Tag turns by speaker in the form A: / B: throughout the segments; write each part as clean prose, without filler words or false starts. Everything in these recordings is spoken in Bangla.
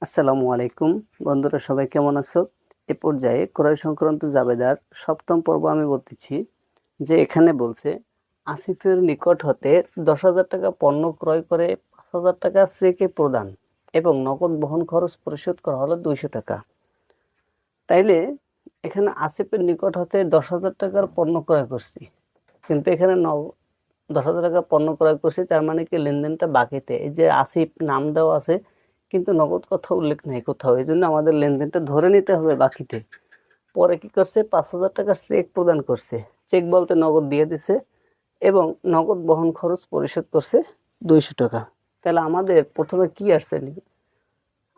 A: আসসালামু আলাইকুম বন্ধুরা, সবাই কেমন আছো? এ পর্যায়ে ক্রয় সংক্রান্ত জাবেদার সপ্তম পর্ব আমি বলতেছি যে এখানে বলছে আসিফের নিকট হতে 10,000 টাকা পণ্য ক্রয় করে 5,000 টাকা চেকে প্রদান এবং নগদ বহন খরচ পরিশোধ করা হলো 200 টাকা। তাইলে এখানে আসিফের নিকট হতে 10,000 টাকার পণ্য ক্রয় করছি, কিন্তু এখানে 10,000 টাকা পণ্য ক্রয় করছি, তার মানে কি লেনদেনটা বাকিতে। এই যে আসিফ নাম দেওয়া আছে কিন্তু নগদ কথা উল্লেখ নেই কোথাও, এই জন্য আমাদের লেনদেনটা ধরে নিতে হবে বাকিতে। পরে কি করছে, 5,000 টাকার চেক প্রদান করছে। চেক বলতে নগদ দিয়ে দিছে এবং নগদ বহন খরচ পরিশোধ করছে 200 টাকা। তাহলে আমাদের প্রথমে কি আসছে,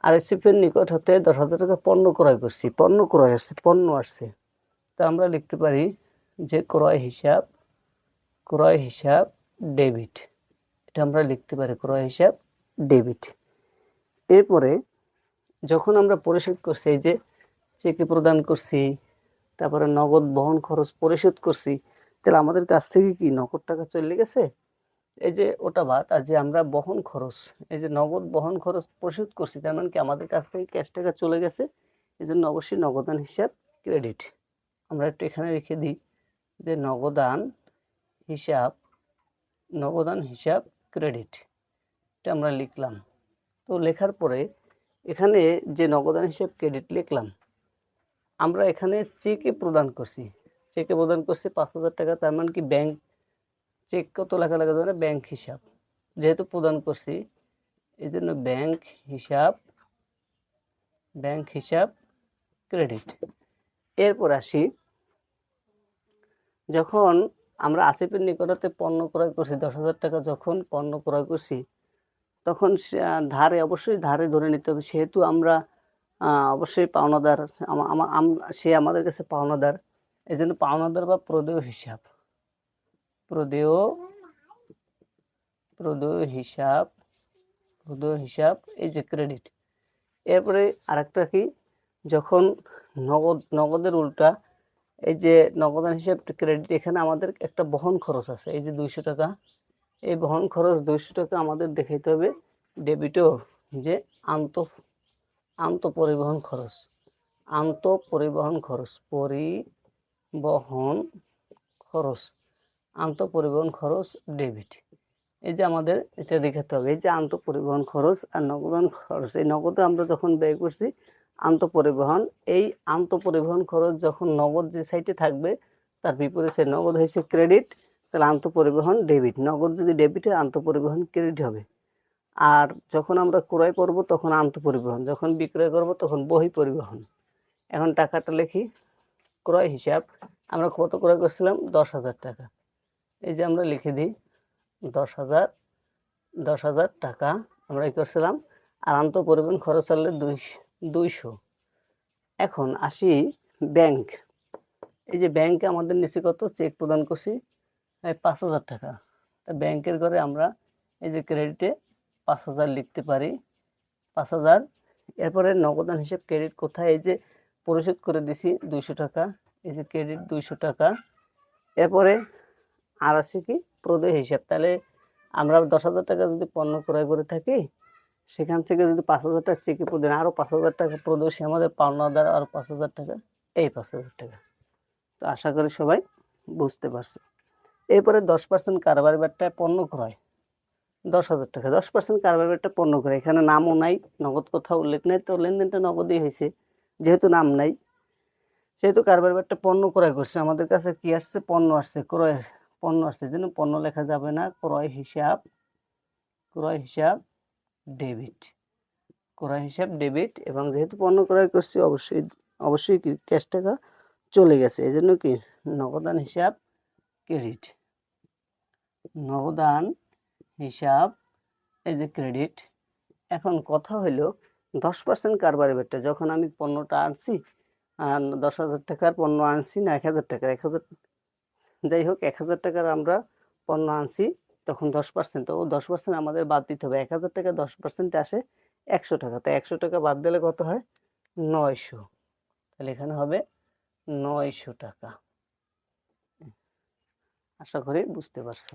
A: আসিফের নিকট হতে 10,000 টাকা পণ্য ক্রয় করছি, পণ্য ক্রয় আসছে, পণ্য আসছে। তো আমরা লিখতে পারি যে ক্রয় হিসাব ডেবিট। এটা আমরা লিখতে পারি ক্রয় হিসাব ডেবিট। এরপরে যখন আমরা পরিশোধ করছি, এই যে চেকে প্রদান করছি, তারপরে নগদ বহন খরচ পরিশোধ করছি, তাহলে আমাদের কাছ থেকে কি নগদ টাকা চলে গেছে? এই যে ওটা বাদ, আর যে আমরা বহন খরচ, এই যে নগদ বহন খরচ পরিশোধ করছি, তার মানে কি আমাদের কাছ থেকে ক্যাশ টাকা চলে গেছে। এই জন্য অবশ্যই নগদান হিসাব ক্রেডিট। আমরা একটু এখানে রেখে দিই যে নগদান হিসাব ক্রেডিট। এটা আমরা লিখলাম। তো লেখার পরে এখানে যে নগদান হিসাব ক্রেডিট লিখলাম, আমরা এখানে চেকে প্রদান করছি, 5,000 টাকা। তার মানে কি ব্যাংক চেক কত লেখা লাগা যাবে, ব্যাংক হিসাব যেহেতু প্রদান করছি, এই জন্য ব্যাংক হিসাব ক্রেডিট। এরপর আসি, যখন আমরা আসিফের নিকটতে পণ্য ক্রয় করছি 10,000 টাকা, যখন পণ্য ক্রয় করছি তখন অবশ্যই ধারে ধরে নিতে হবে, সেহেতু আমরা অবশ্যই পাওনাদার, সে আমাদের কাছে পাওনাদার। এই জন্য পাওনাদার বা প্রদেয় হিসাব এই যে ক্রেডিট। এরপরে আরেকটা কি, যখন নগদের উল্টা, এই যে নগদান হিসাব ক্রেডিট, এখানে আমাদের একটা বহন খরচ আছে, এই যে 200 টাকা। এই বহন খরচ 200 টাকা আমাদের দেখাইতে হবে ডেবিটও, যে আন্ত পরিবহন খরচ ডেবিট। এই যে আমাদের এটা দেখাতে হবে, এই যে পরিবহন খরচ আর নগদান খরচ, এই নগদে আমরা যখন ব্যয় করছি এই পরিবহন খরচ যখন নগদ যে সাইটে থাকবে তার বিপরীতে নগদ হয়েছে ক্রেডিট, তাহলে পরিবহন ডেবিট। নগদ যদি ডেবিট হয় পরিবহন ক্রেডিট হবে। আর যখন আমরা ক্রয় করব তখন পরিবহন, যখন বিক্রয় করব তখন বহি পরিবহন। এখন টাকাটা লিখি, ক্রয় হিসাব আমরা কত ক্রয় করছিলাম, 10,000 টাকা। এই যে আমরা লিখে দিই 10,000 টাকা আমরা এই করছিলাম, আর পরিবহন খরচ হলে 200। এখন আসি ব্যাংক। এই যে ব্যাংকে আমাদের নিচে কত চেক প্রদান করছি, 5,000 টাকা। তা ব্যাংকের ঘরে আমরা এই যে ক্রেডিটে 5,000 লিখতে পারি, 5,000। এরপরে নগদান হিসেব ক্রেডিট কোথায়, এই যে পরিশোধ করে দিছি 200 টাকা, এই যে ক্রেডিট 200 টাকা। এরপরে আর আছে কি প্রদেয় হিসাব। তাহলে আমরা 10,000 টাকা যদি পণ্য ক্রয় করে থাকি, সেখান থেকে যদি 5,000 টাকা চেকে প্রদান, আরও 5,000 টাকা প্রদেয়, আমাদের পাওনাদার আরও 5,000 টাকা, এই 5,000 টাকা। তো আশা করি সবাই বুঝতে পারছো। এরপরে 10% কারবার ব্যাটটায় পণ্য ক্রয় 10,000 টাকা, 10% কারবার ব্যাটটা পণ্য ক্রয়, এখানে নামও নাই, নগদ কোথাও উল্লেখ নেই, তো লেনদেনটা নগদই হয়েছে। যেহেতু নাম নাই সেহেতু কারবার ব্যাটটা পণ্য ক্রয় করছে, আমাদের কাছে কি আসছে, পণ্য আসছে, পণ্য আসছে, যেন পণ্য লেখা যাবে না, ক্রয় হিসাব ডেবিট। এবং যেহেতু পণ্য ক্রয় করছি অবশ্যই কি ক্যাশ টাকা চলে গেছে, এই জন্য কি নগদান হিসাব ক্রেডিট। এই যে ক্রেডিট। এখন কথা হলো 10% কারবারি ব্যাটটা, যখন আমি পণ্যটা আনছি, 10,000 টাকার পণ্য আনছি না 1,000 টাকার, 1,000 যাই হোক 1,000 টাকার আমরা পণ্য আনছি, তখন 10%, তো 10% আমাদের বাদ দিতে হবে। 1,000 টাকা 10% আসে 100 টাকা, তো 100 টাকা বাদ দিলে কত হয়, 900। তাহলে এখানে হবে 900 টাকা। আশা করি বুঝতে পারছো।